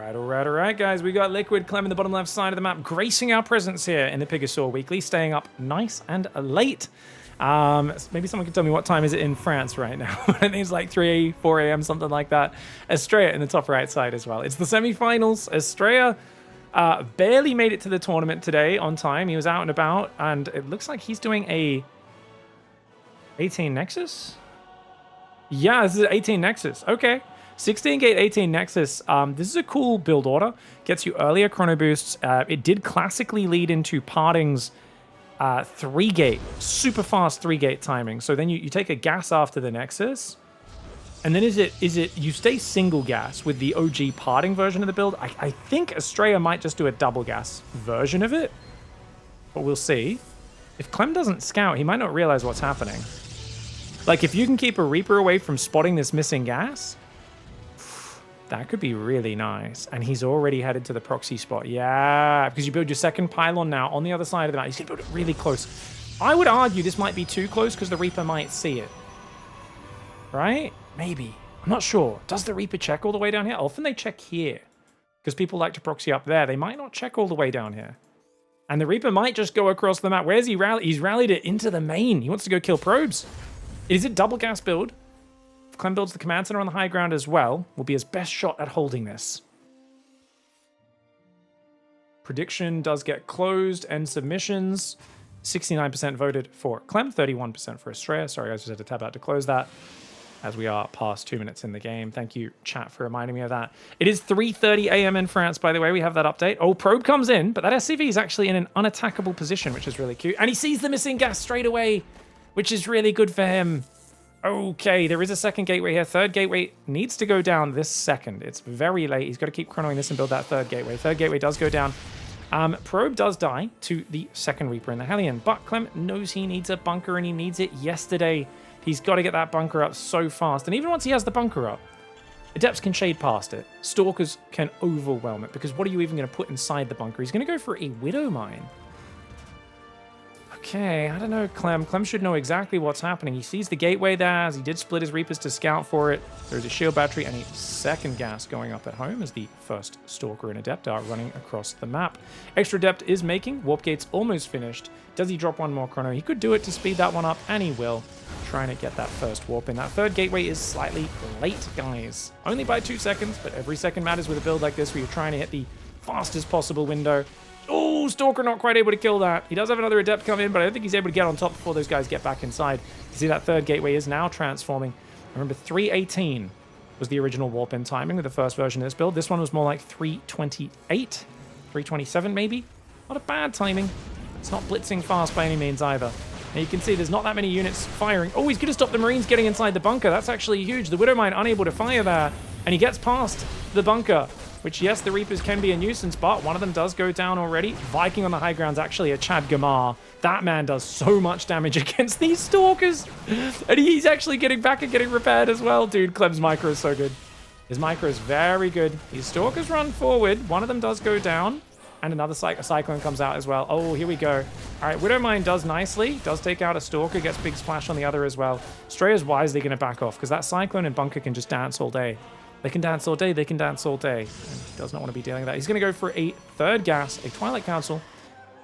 All right, guys. We got Liquid Clem in the bottom left side of the map, gracing our presence here in the PiGosaur Weekly, staying up nice and late. Maybe someone can tell me what time is it in France right now. I think it's like 3, 4 a.m., something like that. ASTREA in the top right side as well. It's the semifinals. ASTREA barely made it to the tournament today on time. He was out and about, and it looks like he's doing a 18 Nexus? Yeah, this is 18 Nexus. Okay. 16 gate 18 Nexus. This is a cool build order. Gets you earlier chrono boosts. It did classically lead into Parting's 3 gate, super fast 3 gate timing. So then you take a gas after the Nexus. And then is it you stay single gas with the OG Parting version of the build? I think ASTREA might just do a double gas version of it. But we'll see. If Clem doesn't scout, he might not realize what's happening. Like, if you can keep a Reaper away from spotting this missing gas, that could be really nice. And he's already headed to the proxy spot. Yeah, because you build your second pylon now on the other side of the map. He's going to build it really close. I would argue this might be too close because the Reaper might see it. Right? Maybe. I'm not sure. Does the Reaper check all the way down here? Often they check here because people like to proxy up there. They might not check all the way down here. And the Reaper might just go across the map. Where's he rallied? He's rallied it into the main. He wants to go kill probes. Is it double gas build? If Clem builds the command center on the high ground as well, will be his best shot at holding this. Prediction does get closed and submissions. 69% voted for Clem, 31% for ASTREA. Sorry, I just had to tab out to close that as we are past 2 minutes in the game. Thank you, chat, for reminding me of that. It is 3:30 a.m. in France, by the way. We have that update. Oh, probe comes in, but that SCV is actually in an unattackable position, which is really cute. And he sees the missing gas straight away, which is really good for him. Okay, there is a second gateway here. Third gateway needs to go down this second. It's very late. He's got to keep chronoing this and build that third gateway. Third gateway does go down. Probe does die to the second Reaper in the Hellion, but Clem knows he needs a bunker and he needs it yesterday. He's got to get that bunker up so fast. And even once he has the bunker up, Adepts can shade past it. Stalkers can overwhelm it, because what are you even going to put inside the bunker? He's going to go for a Widow Mine. Okay, I don't know, Clem. Clem should know exactly what's happening. He sees the gateway there, as he did split his Reapers to scout for it. There's a shield battery and a second gas going up at home as the first Stalker and Adept are running across the map. Extra Adept is making. Warp Gate's almost finished. Does he drop one more chrono? He could do it to speed that one up, and he will. Trying to get that first warp in. That third gateway is slightly late, guys. Only by 2 seconds, but every second matters with a build like this where you're trying to hit the fastest possible window. Oh, Stalker not quite able to kill that. He does have another Adept come in, but I don't think he's able to get on top before those guys get back inside. You see that third gateway is now transforming. Remember, 318 was the original warp in timing with the first version of this build. This one was more like 328, 327 maybe. Not a bad timing. It's not blitzing fast by any means either. And you can see there's not that many units firing. Oh, he's going to stop the Marines getting inside the bunker. That's actually huge. The Widow Mine unable to fire there, and he gets past the bunker. Which, yes, the Reapers can be a nuisance, but one of them does go down already. Viking on the high ground's actually a Chad Gamar. That man does so much damage against these Stalkers. And he's actually getting back and getting repaired as well. Dude, Clem's micro is so good. His micro is very good. These Stalkers run forward. One of them does go down. And another Cyclone comes out as well. Oh, here we go. All right, Widow Mine does nicely. Does take out a Stalker. Gets big splash on the other as well. ASTREA's wisely going to back off, because that Cyclone and Bunker can just dance all day. They can dance all day, they can dance all day. And he does not want to be dealing with that. He's going to go for a third gas, a Twilight Council,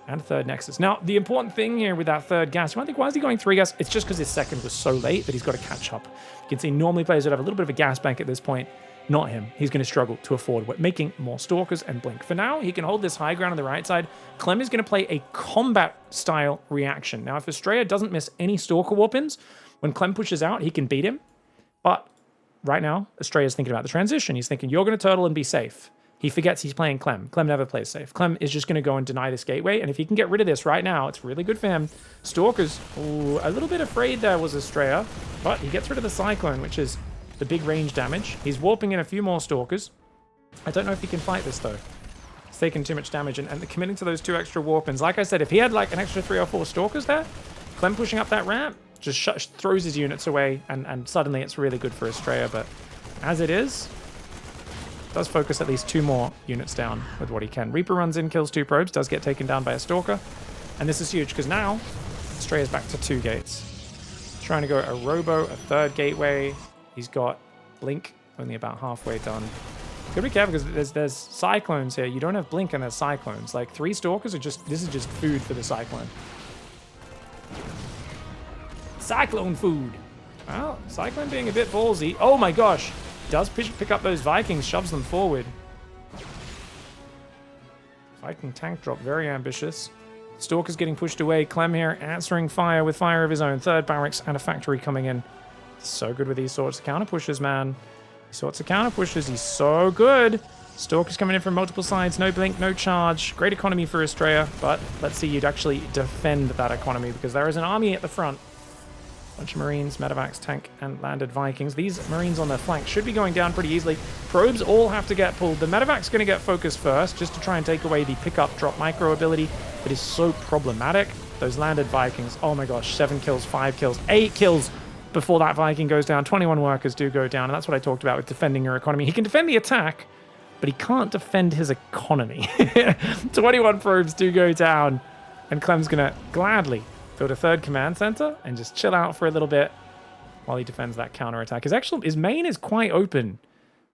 and a third Nexus. Now, the important thing here with that third gas, you might think, why is he going 3 gas? It's just because his second was so late that he's got to catch up. You can see normally players would have a little bit of a gas bank at this point. Not him. He's going to struggle to afford making more Stalkers and Blink. For now, he can hold this high ground on the right side. Clem is going to play a combat-style reaction. Now, if ASTREA doesn't miss any Stalker warp-ins, when Clem pushes out, he can beat him. But right now, ASTREA is thinking about the transition. He's thinking, you're going to turtle and be safe. He forgets he's playing Clem. Clem never plays safe. Clem is just going to go and deny this gateway, and if he can get rid of this right now, it's really good for him. Stalkers, ooh, a little bit afraid there was ASTREA, but he gets rid of the Cyclone, which is the big range damage. He's warping in a few more Stalkers. I don't know if he can fight this, though. He's taking too much damage, and committing to those 2 extra warp-ins. Like I said, if he had like an extra 3 or 4 Stalkers there, Clem pushing up that ramp, just throws his units away, and suddenly it's really good for ASTREA. But as it is, does focus at least 2 more units down with what he can. Reaper runs in, kills 2 probes, does get taken down by a Stalker. And this is huge, because now ASTREA is back to 2 gates. Trying to go a Robo, a third gateway. He's got Blink, only about halfway done. Gotta be careful because there's cyclones here. You don't have blink and there's cyclones. Like 3 stalkers are just, this is just food for the cyclone. Cyclone food. Well, cyclone being a bit ballsy. Oh my gosh. Does pick up those Vikings, shoves them forward. Viking tank drop, very ambitious. Stalker's getting pushed away. Clem here answering fire with fire of his own. 3rd barracks and a factory coming in. So good with these sorts of counter pushes, man. These sorts of counter pushes, he's so good. Stalker's coming in from multiple sides. No blink, no charge. Great economy for ASTREA, but let's see you'd actually defend that economy because there is an army at the front. Bunch of Marines, medevacs, tank, and landed Vikings. These Marines on their flank should be going down pretty easily. Probes all have to get pulled. The medevac's going to get focused first, just to try and take away the pick-up drop micro ability. It is so problematic. Those landed Vikings, oh my gosh, 7 kills, 5 kills, 8 kills before that Viking goes down. 21 workers do go down, and that's what I talked about with defending your economy. He can defend the attack, but he can't defend his economy. 21 probes do go down, and Clem's going to gladly build a 3rd command center and just chill out for a little bit while he defends that counterattack. His main is quite open,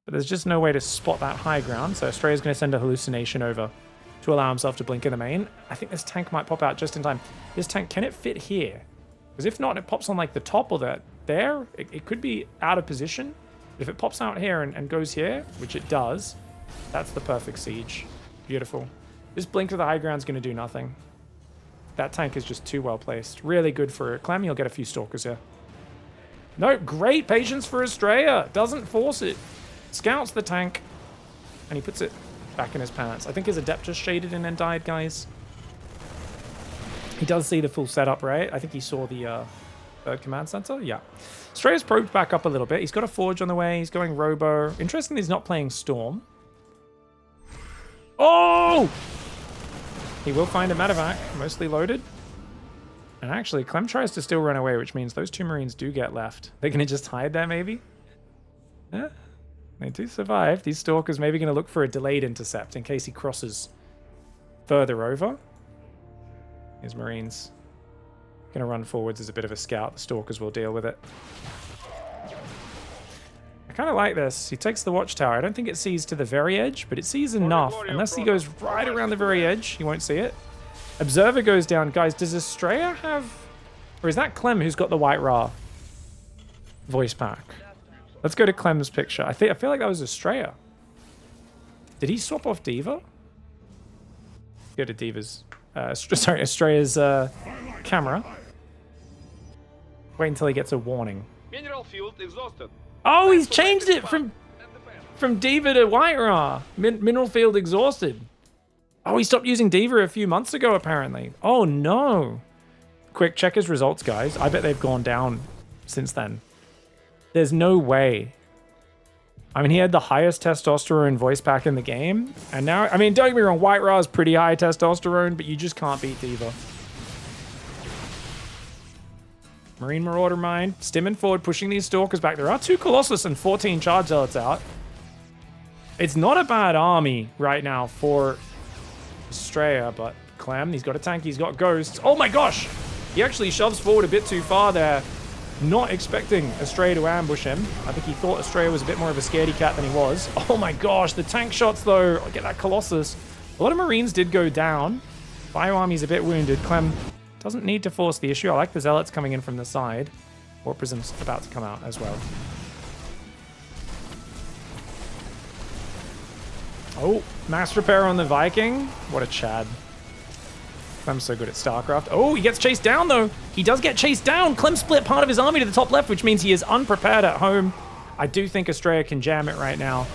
but there's just no way to spot that high ground. So ASTREA's going to send a hallucination over to allow himself to blink in the main. I think this tank might pop out just in time. This tank, can it fit here? Because if not, it pops on like the top or there. It could be out of position. If it pops out here and goes here, which it does, that's the perfect siege. Beautiful. This blink to the high ground is going to do nothing. That tank is just too well placed. Really good for Clem. You'll get a few stalkers here. No, great patience for ASTREA. Doesn't force it. Scouts the tank. And he puts it back in his pants. I think his adept just shaded and then died, guys. He does see the full setup, right? I think he saw the 3rd command center. Yeah. ASTREA's probed back up a little bit. He's got a forge on the way. He's going robo. Interesting he's not playing storm. Oh! He will find a medevac, mostly loaded. And actually, Clem tries to still run away, which means those 2 Marines do get left. They're going to just hide there, maybe? Yeah, they do survive. These Stalkers maybe going to look for a delayed intercept in case he crosses further over. His Marines going to run forwards as a bit of a scout. The Stalkers will deal with it. I kind of like this. He takes the watchtower. I don't think it sees to the very edge, but it sees enough. Unless he goes right around the very edge, he won't see it. Observer goes down. Guys, does ASTREA have... Or is that Clem who's got the White Ra voice pack? Let's go to Clem's picture. I feel like that was ASTREA. Did he swap off Diva? Go to Diva's... sorry, ASTREA's camera. Wait until he gets a warning. Mineral field exhausted. Oh, he's changed it from Diva to White Ra. Mineral field exhausted. Oh, he stopped using Diva a few months ago, apparently. Oh, no. Quick, check his results, guys. I bet they've gone down since then. There's no way. I mean, he had the highest testosterone voice pack in the game. And now, I mean, don't get me wrong, White Ra is pretty high testosterone, but you just can't beat Diva. Marine Marauder Mine, stimming forward, pushing these Stalkers back. There are 2 Colossus and 14 Charge Zealots out. It's not a bad army right now for ASTREA, but Clem, he's got a tank, he's got ghosts. Oh my gosh! He actually shoves forward a bit too far there, not expecting ASTREA to ambush him. I think he thought ASTREA was a bit more of a scaredy cat than he was. Oh my gosh, the tank shots though. Get that Colossus. A lot of Marines did go down. Bio Army's a bit wounded. Clem doesn't need to force the issue. I like the Zealots coming in from the side. Warp Prism's about to come out as well. Oh, mass repair on the Viking. What a Chad. Clem's so good at StarCraft. Oh, he gets chased down, though. He does get chased down. Clem split part of his army to the top left, which means he is unprepared at home. I do think ASTREA can jam it right now.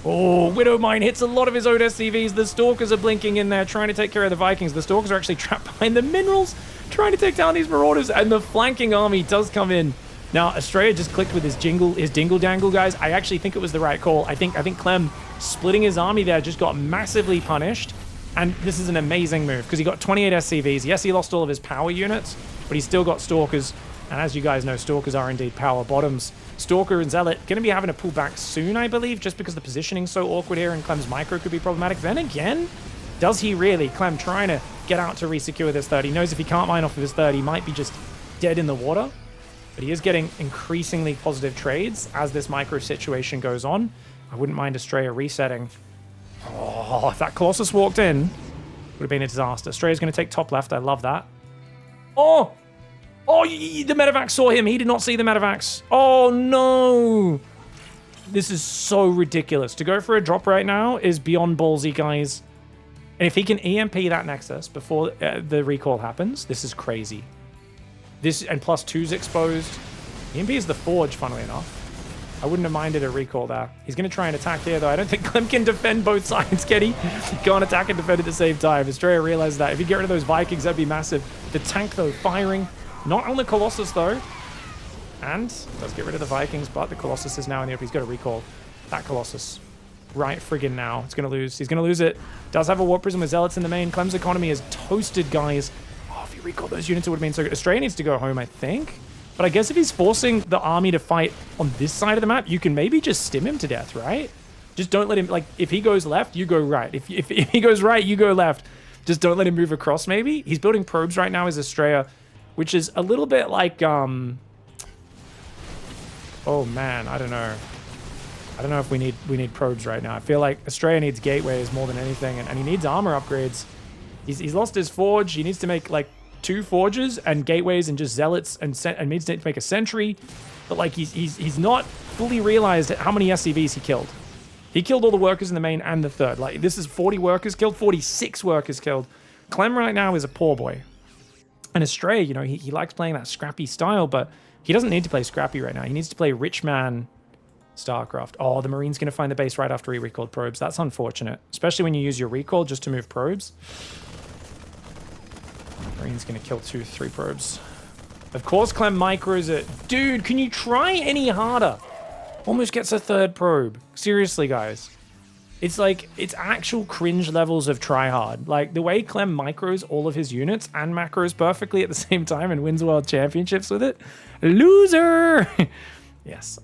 Oh, Widow Mine hits a lot of his own SCVs. The Stalkers are blinking in there, trying to take care of the Vikings. The Stalkers are actually trapped behind the minerals, trying to take down these Marauders, and the flanking army does come in. Now, ASTREA just clicked with his dingle dangle, guys. I actually think it was the right call. I think Clem splitting his army there just got massively punished. And this is an amazing move because he got 28 SCVs. Yes, he lost all of his power units, but he's still got Stalkers. And as you guys know, Stalkers are indeed power bottoms. Stalker and Zealot going to be having to pull back soon, I believe, just because the positioning's so awkward here and Clem's micro could be problematic. Then again, does he really? Clem trying to get out to resecure this third. He knows if he can't mine off of his third, he might be just dead in the water. But he is getting increasingly positive trades as this micro situation goes on. I wouldn't mind ASTREA resetting. Oh, if that Colossus walked in, would have been a disaster. ASTREA's going to take top left. I love that. Oh! Oh, the Medivac saw him. He did not see the Medivacs. Oh, no! This is so ridiculous. To go for a drop right now is beyond ballsy, guys. And if he can EMP that Nexus before the recall happens, this is crazy. This, and plus 2's exposed. EMP is the Forge, funnily enough. I wouldn't have minded a recall there. He's going to try and attack here, though. I don't think CLEM can defend both sides, can he? Can't attack and defend at the same time. ASTREA realized that. If you get rid of those Vikings, that'd be massive. The tank, though, firing. Not on the Colossus, though. And does get rid of the Vikings, but the Colossus is now in the open. He's got a recall. That Colossus. Right friggin' now. It's going to lose. He's going to lose it. Does have a Warp Prism with Zealots in the main. CLEM's economy is toasted, guys. Oh, if he recalled those units, it would have been so good. ASTREA needs to go home, I think. But I guess if he's forcing the army to fight on this side of the map, you can maybe just stim him to death, right? Just don't let him, like, if he goes left, you go right. If he goes right, you go left. Just don't let him move across, maybe. He's building probes right now as ASTREA, which is a little bit like, oh man, I don't know. I don't know if we need probes right now. I feel like ASTREA needs gateways more than anything, and he needs armor upgrades. He's lost his forge. He needs to make, like, 2 forges and gateways and just zealots and needs to make a sentry. But, like, he's not fully realized how many SCVs he killed. He killed all the workers in the main and the third. Like, this is 40 workers killed, 46 workers killed. CLEM right now is a poor boy. And ASTREA, you know, he likes playing that scrappy style, but he doesn't need to play scrappy right now. He needs to play rich man StarCraft. Oh, the Marine's going to find the base right after he recalled probes. That's unfortunate, especially when you use your recall just to move probes. Marine's going to kill 2-3 probes. Of course, CLEM micros it. Dude, can you try any harder? Almost gets a 3rd probe. Seriously, guys. It's like, it's actual cringe levels of tryhard. Like, the way CLEM micros all of his units and macros perfectly at the same time and wins world championships with it. Loser! Yes,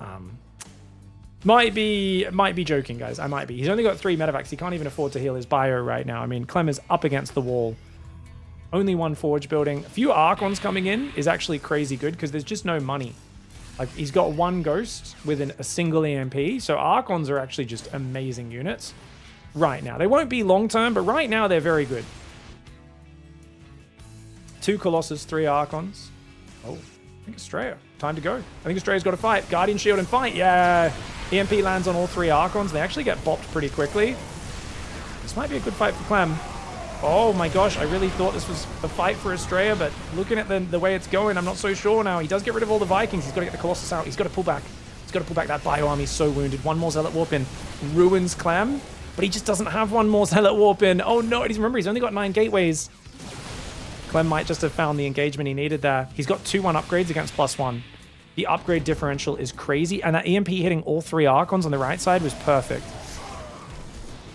might be joking, guys. I might be. He's only got 3 medevacs. He can't even afford to heal his bio right now. I mean, CLEM is up against the wall. Only 1 forge building. A few Archons coming in is actually crazy good because there's just no money. Like, he's got 1 Ghost with a single EMP. So Archons are actually just amazing units right now. They won't be long term, but right now they're very good. 2 Colossus, 3 Archons. Oh, I think ASTREA. Time to go. I think ASTREA's got to fight. Guardian Shield and fight. Yeah. EMP lands on all 3 Archons. They actually get bopped pretty quickly. This might be a good fight for CLEM. Oh my gosh, I really thought this was a fight for ASTREA, but looking at the way it's going, I'm not so sure now. He does get rid of all the Vikings. He's got to get the Colossus out. He's got to pull back. He's got to pull back. That bio army is so wounded. 1 more Zealot Warp in ruins CLEM, but he just doesn't have 1 more Zealot Warp in. Oh no, remember, he's only got 9 gateways. CLEM might just have found the engagement he needed there. He's got 2-1 upgrades against +1. The upgrade differential is crazy, and that EMP hitting all 3 Archons on the right side was perfect.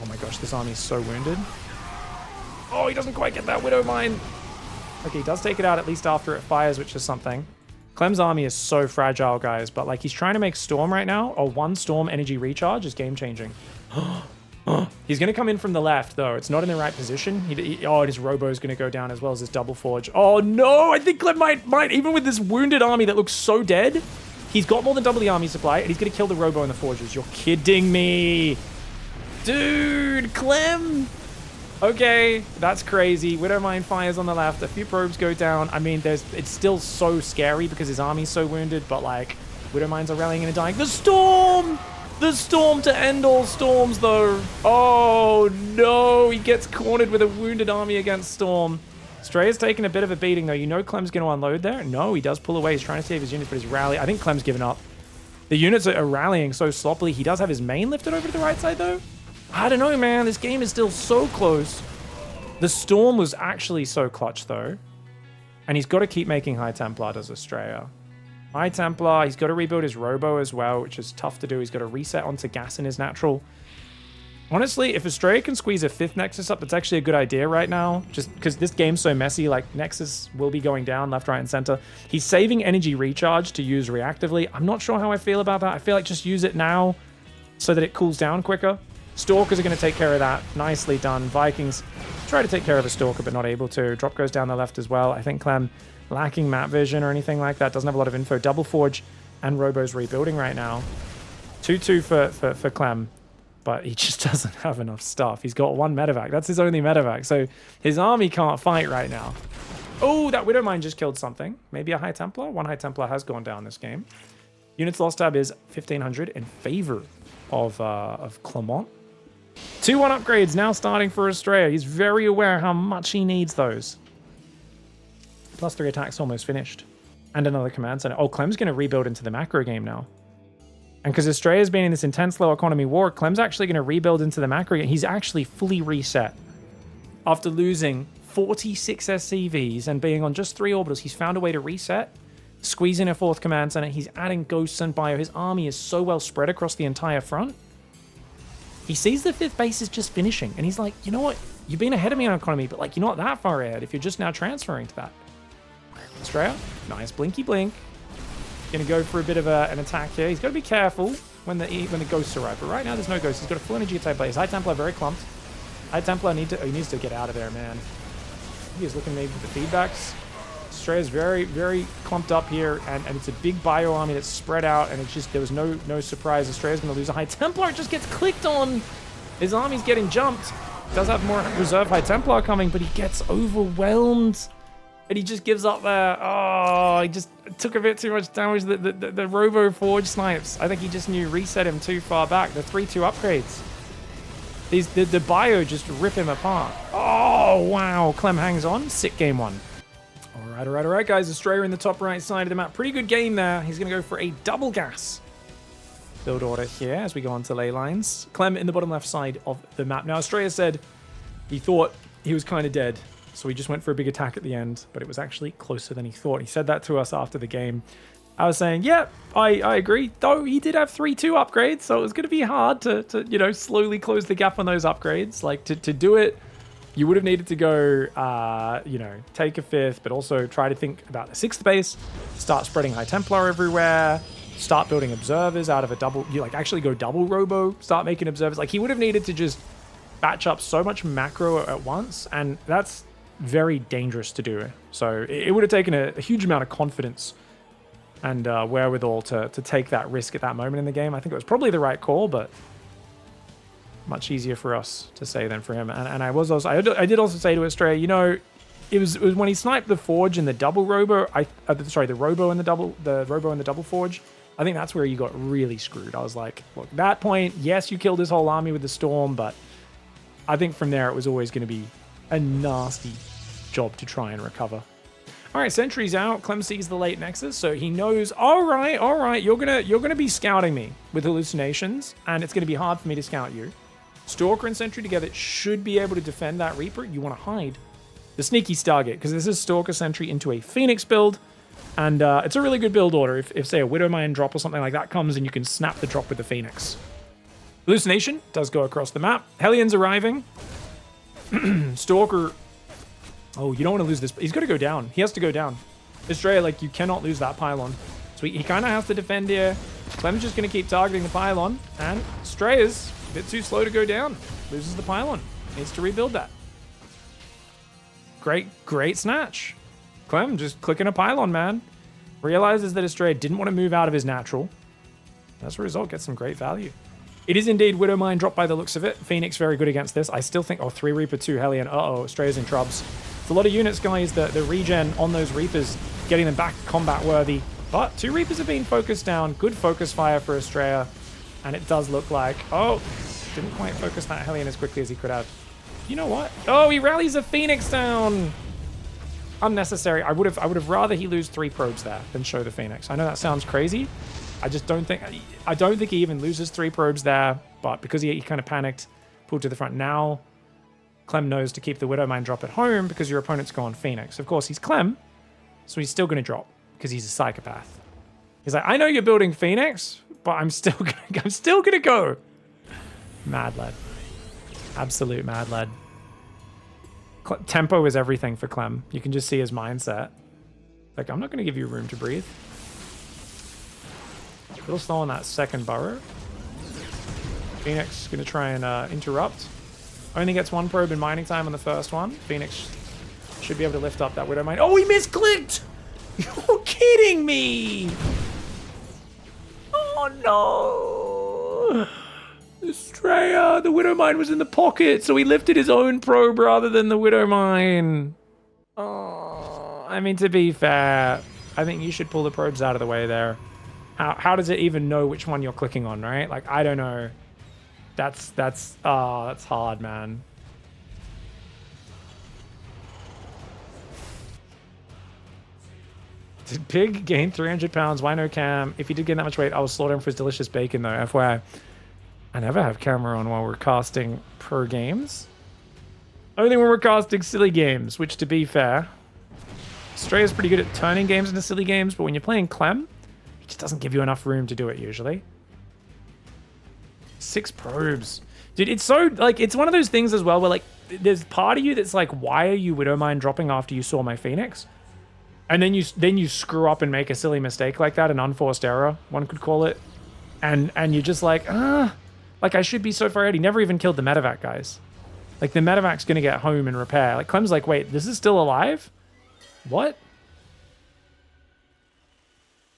Oh my gosh, this army is so wounded. Oh, he doesn't quite get that Widow Mine. Okay, he does take it out at least after it fires, which is something. CLEM's army is so fragile, guys, but like he's trying to make Storm right now. Oh, 1 Storm energy recharge is game-changing. He's going to come in from the left, though. It's not in the right position. Oh, and his Robo is going to go down as well as his Double Forge. Oh, no! I think CLEM might, even with this wounded army that looks so dead, he's got more than double the army supply, and he's going to kill the Robo and the Forges. You're kidding me! Dude, CLEM! Okay, that's crazy. Widowmine fires on the left. A few probes go down. I mean, it's still so scary because his army's so wounded, but like, Widowmines are rallying and dying. The Storm! The Storm to end all storms, though. Oh, no. He gets cornered with a wounded army against Storm. ASTREA's taking a bit of a beating, though. You know CLEM's going to unload there. No, he does pull away. He's trying to save his units, but his rally... I think CLEM's given up. The units are rallying so sloppily. He does have his main lifted over to the right side, though. I don't know, man. This game is still so close. The Storm was actually so clutch, though. And he's got to keep making High Templar, does ASTREA. High Templar, he's got to rebuild his Robo as well, which is tough to do. He's got to reset onto gas in his natural. Honestly, if ASTREA can squeeze a 5th Nexus up, that's actually a good idea right now. Just because this game's so messy, like, Nexus will be going down left, right, and center. He's saving energy recharge to use reactively. I'm not sure how I feel about that. I feel like just use it now so that it cools down quicker. Stalkers are going to take care of that. Nicely done. Vikings try to take care of a Stalker, but not able to. Drop goes down the left as well. I think CLEM lacking map vision or anything like that. Doesn't have a lot of info. Double Forge and Robo's rebuilding right now. 2-2 for CLEM. but he just doesn't have enough stuff. He's got one medevac. That's his only medevac. So his army can't fight right now. Oh, that Widowmine just killed something. Maybe a High Templar? One High Templar has gone down this game. Units lost tab is 1,500 in favor of Clement. 2-1 upgrades now starting for ASTREA. He's very aware how much he needs those. +3 attacks almost finished. And another command center. Oh, Clem's going to rebuild into the macro game now. And because ASTREA has been in this intense low economy war, Clem's actually going to rebuild into the macro game. He's actually fully reset. After losing 46 SCVs and being on just 3 orbitals, he's found a way to reset, squeeze in a 4th command center. He's adding ghosts and bio. His army is so well spread across the entire front. He sees the 5th base is just finishing, and he's like, you know what? You've been ahead of me on economy, but like, you're not that far ahead if you're just now transferring to that. ASTREA, nice blinky blink. Gonna go for a bit of an attack here. He's got to be careful when the ghosts arrive, but right now there's no ghosts. He's got a full energy attack base. High Templar very clumped. High Templar he needs to get out of there, man. He's looking maybe for the feedbacks. ASTREA is very, very clumped up here, and it's a big bio army that's spread out, and it's just, there was no surprise. ASTREA's going to lose a High Templar. It just gets clicked on. His army's getting jumped. Does have more reserve High Templar coming, but he gets overwhelmed. And he just gives up there. Oh, he just took a bit too much damage. The Robo Forge snipes. I think he just knew reset him too far back. The 3-2 upgrades. The bio just rip him apart. Oh, wow. Clem hangs on. Sick game 1. All right, guys. ASTREA in the top right side of the map. Pretty good game there. He's going to go for a double gas build order here as we go on to ley lines. Clem in the bottom left side of the map. Now, ASTREA said he thought he was kind of dead, so he just went for a big attack at the end, but it was actually closer than he thought. He said that to us after the game. I was saying, yeah, I agree. Though he did have 3-2 upgrades, so it was going to be hard to you know, slowly close the gap on those upgrades. Like, to do it, you would have needed to go, you know, take a 5th, but also try to think about the 6th base, start spreading High Templar everywhere, start building observers out of a double, you like actually go double robo, start making observers. Like, he would have needed to just batch up so much macro at once, and that's very dangerous to do. So it would have taken a huge amount of confidence and wherewithal to take that risk at that moment in the game. I think it was probably the right call, but much easier for us to say than for him. And I was also, I did also say to ASTREA, you know, it was when he sniped the Forge in the double robo, the robo and the double Forge, I think that's where you got really screwed. I was like, look, at that point, yes, you killed his whole army with the Storm, but I think from there it was always going to be a nasty job to try and recover. All right, sentry's out. Clem sees the late nexus, so he knows, all right, you're gonna be scouting me with hallucinations, and it's gonna be hard for me to scout you. Stalker and sentry together should be able to defend that Reaper. You want to hide the sneaky Stargate, because this is Stalker sentry into a Phoenix build, and it's a really good build order if say a Widowmine drop or something like that comes and you can snap the drop with the Phoenix. Hallucination does go across the map. Hellions arriving. Stalker. Oh, you don't want to lose this. He's got to go down. He has to go down. ASTREA, like, you cannot lose that pylon. So he kind of has to defend here. Clem's just going to keep targeting the pylon. And ASTREA's a bit too slow to go down. Loses the pylon. Needs to rebuild that. Great snatch. Clem just clicking a pylon, man. Realizes that ASTREA didn't want to move out of his natural. As a result, gets some great value. It is indeed Widowmine dropped by the looks of it. Phoenix very good against this. I still think, 3 Reaper, 2 Hellion. Uh-oh, ASTREA's in trubs. It's a lot of units, guys. The regen on those Reapers, getting them back combat worthy. But 2 Reapers are being focused down. Good focus fire for ASTREA. And it does look like, didn't quite focus that Hellion as quickly as he could have. You know what? Oh, he rallies a Phoenix down. Unnecessary. I would have rather he lose 3 probes there than show the Phoenix. I know that sounds crazy. I don't think he even loses 3 probes there, but because he kind of panicked, pulled to the front. Now Clem knows to keep the Widowmine drop at home because your opponent's gone Phoenix. Of course, he's Clem, so he's still going to drop because he's a psychopath. He's like, I know you're building Phoenix, but I'm still gonna go. Mad lad. Absolute mad lad. Tempo is everything for Clem. You can just see his mindset. Like, I'm not going to give you room to breathe. A little slow on that second burrow. Phoenix going to try and interrupt. Only gets 1 probe in mining time on the first one. Phoenix should be able to lift up that Widowmine. Oh, he misclicked! You're kidding me! Oh, no! ASTREA, the Widow Mine was in the pocket, so he lifted his own probe rather than the Widow Mine. Oh, I mean, to be fair, I think you should pull the probes out of the way there. How does it even know which one you're clicking on, right? Like, I don't know. That's hard, man. Did Pig gain 300 pounds? Why no cam? If he did gain that much weight, I will slaughter him for his delicious bacon, though. FYI. I never have camera on while we're casting pro games. Only when we're casting silly games, which, to be fair, ASTREA is pretty good at turning games into silly games, but when you're playing CLEM, he just doesn't give you enough room to do it, usually. 6 probes. Dude, it's so, like, it's one of those things as well where, like, there's part of you that's like, why are you Widowmine dropping after you saw my Phoenix? And then you screw up and make a silly mistake like that, an unforced error, one could call it. And you're just like, like, I should be so far ahead. He never even killed the medevac, guys. Like, the medevac's going to get home and repair. Like, Clem's like, wait, this is still alive? What?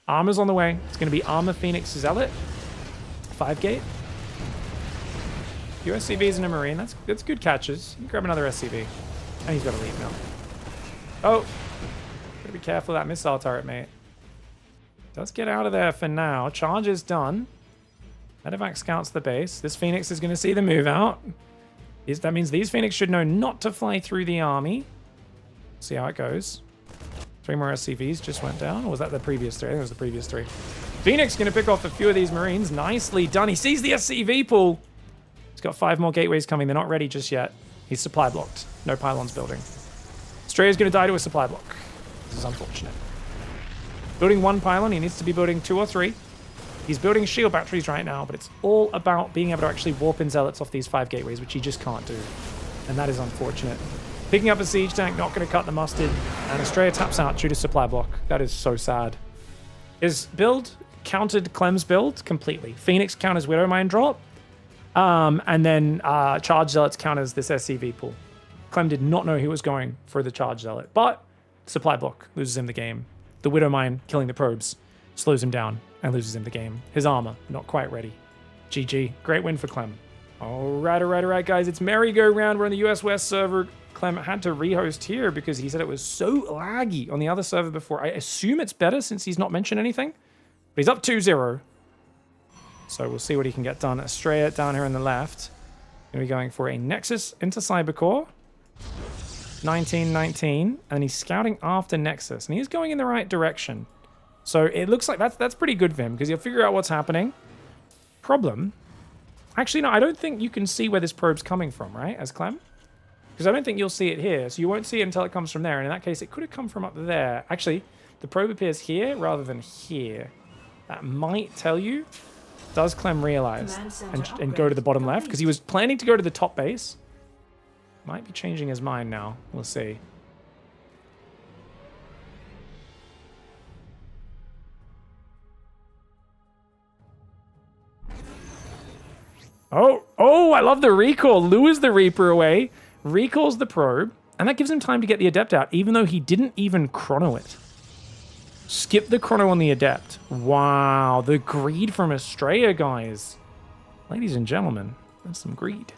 Armor's on the way. It's going to be Armor Phoenix Zealot. 5 gate. Few SCVs and a Marine. That's good catches. You can grab another SCV. And he's got to leave now. Oh. Gotta be careful of that missile turret, mate. Does get out of there for now. Charge is done. Medevac scouts the base. This Phoenix is going to see the move out. That means these Phoenix should know not to fly through the army. See how it goes. 3 more SCVs just went down. Or was that the previous 3? I think it was the previous 3. Phoenix going to pick off a few of these Marines. Nicely done. He sees the SCV pool. He's got 5 more gateways coming. They're not ready just yet. He's supply blocked. No pylons building. ASTREA going to die to a supply block. This is unfortunate. Building 1 pylon. He needs to be building 2 or 3. He's building shield batteries right now, but it's all about being able to actually warp in zealots off these 5 gateways, which he just can't do. And that is unfortunate. Picking up a siege tank, not going to cut the mustard. And ASTREA taps out due to supply block. That is so sad. His build countered Clem's build completely. Phoenix counters Widowmine drop. And then Charge Zealots counters this SCV pool. Clem did not know he was going for the Charge Zealot, but supply block loses him the game. The Widowmine killing the probes slows him down and loses him the game. His armor, not quite ready. GG. Great win for Clem. All right, guys. It's merry-go-round. We're on the US West server. Clem had to rehost here because he said it was so laggy on the other server before. I assume it's better since he's not mentioned anything. But he's up 2-0. So we'll see what he can get done. ASTREA down here on the left. Going to be going for a Nexus into Cybercore. 1919. And he's scouting after Nexus. And he's going in the right direction. So it looks like that's pretty good for him because he'll figure out what's happening. Problem. Actually, no, I don't think you can see where this probe's coming from, right, as Clem? Because I don't think you'll see it here. So you won't see it until it comes from there. And in that case, it could have come from up there. Actually, the probe appears here rather than here. That might tell you. Does Clem realize and go to the bottom left? Because he was planning to go to the top base. Might be changing his mind now. We'll see. Oh, I love the recall. Lures the Reaper away, recalls the probe, and that gives him time to get the Adept out, even though he didn't even chrono it. Skip the chrono on the Adept. Wow, the greed from ASTREA, guys. Ladies and gentlemen, that's some greed.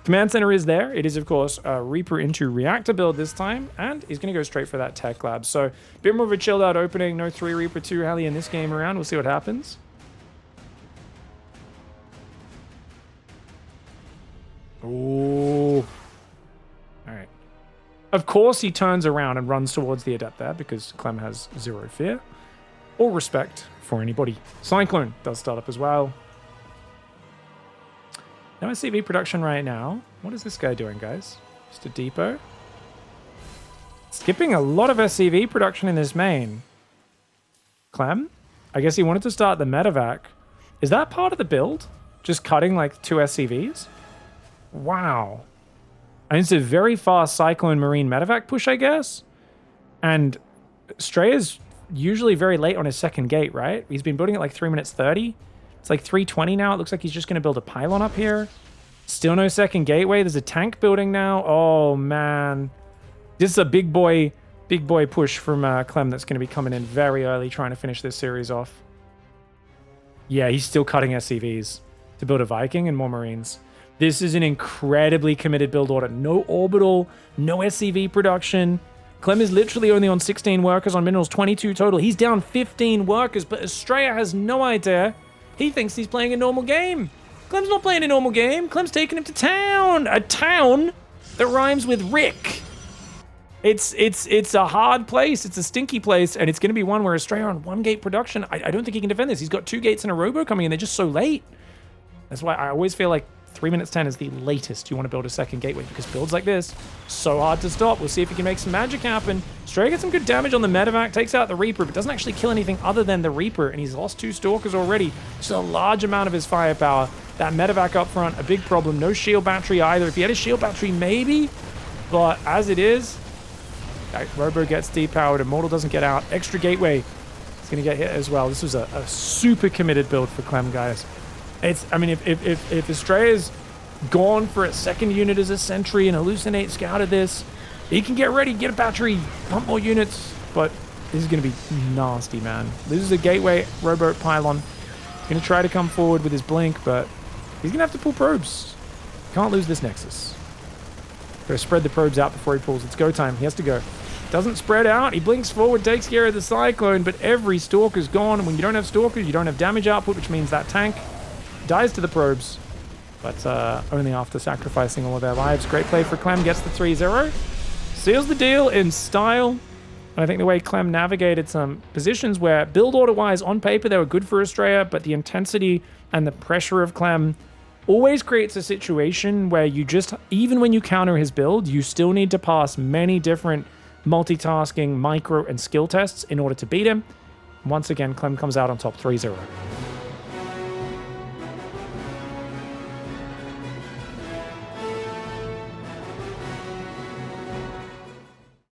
Command center is there. It is, of course, Reaper into Reactor build this time, and he's going to go straight for that Tech Lab. So, a bit more of a chilled out opening. No 3 Reaper 2 Heli in this game around. We'll see what happens. Ooh. All right. Of course, he turns around and runs towards the Adept there because Clem has 0 fear or respect for anybody. Cyclone does start up as well. No SCV production right now. What is this guy doing, guys? Just a depot. Skipping a lot of SCV production in this main. Clem? I guess he wanted to start the medevac. Is that part of the build? Just cutting like 2 SCVs? Wow. And it's a very fast Cyclone Marine medevac push, I guess. And ASTREA's usually very late on his second gate, right? He's been building it like 3 minutes 30. It's like 3:20 now. It looks like he's just going to build a pylon up here. Still no second gateway. There's a tank building now. Oh, man. This is a big boy push from Clem that's going to be coming in very early trying to finish this series off. Yeah, he's still cutting SCVs. to build a Viking and more Marines. This is an incredibly committed build order. No orbital, no SCV production. Clem is literally only on 16 workers on minerals, 22 total. He's down 15 workers, but ASTREA has no idea. He thinks he's playing a normal game. Clem's not playing a normal game. Clem's taking him to town. A town that rhymes with Rick. It's a hard place. It's a stinky place, and it's going to be one where ASTREA on 1 gate production. I don't think he can defend this. He's got 2 gates and a robo coming in. They're just so late. That's why I always feel like 3 minutes 10 is the latest you want to build a second gateway, because builds like this, so hard to stop. We'll see if he can make some magic happen. ASTREA gets some good damage on the medevac, takes out the Reaper, but doesn't actually kill anything other than the Reaper, and he's lost 2 Stalkers already. Just a large amount of his firepower. That medevac up front, a big problem. No shield battery either. If he had a shield battery, maybe, but as it is, Robo gets depowered, Immortal doesn't get out. Extra gateway is going to get hit as well. This was a super committed build for Clem, guys. I mean, if ASTREA's gone for a second unit as a sentry and hallucinate scouted this, he can get ready, get a battery, pump more units, but this is going to be nasty, man. This is a gateway rowboat pylon. He's going to try to come forward with his blink, but he's going to have to pull probes. Can't lose this Nexus. Got to spread the probes out before he pulls. It's go time. He has to go. Doesn't spread out. He blinks forward, takes care of the Cyclone, but every Stalker's gone. And when you don't have Stalkers, you don't have damage output, which means that tank dies to the probes, but only after sacrificing all of their lives. Great play for Clem, gets the 3-0. Seals the deal in style. And I think the way Clem navigated some positions where build order-wise, on paper, they were good for ASTREA, but the intensity and the pressure of Clem always creates a situation where you just, even when you counter his build, you still need to pass many different multitasking, micro, and skill tests in order to beat him. Once again, Clem comes out on top 3-0.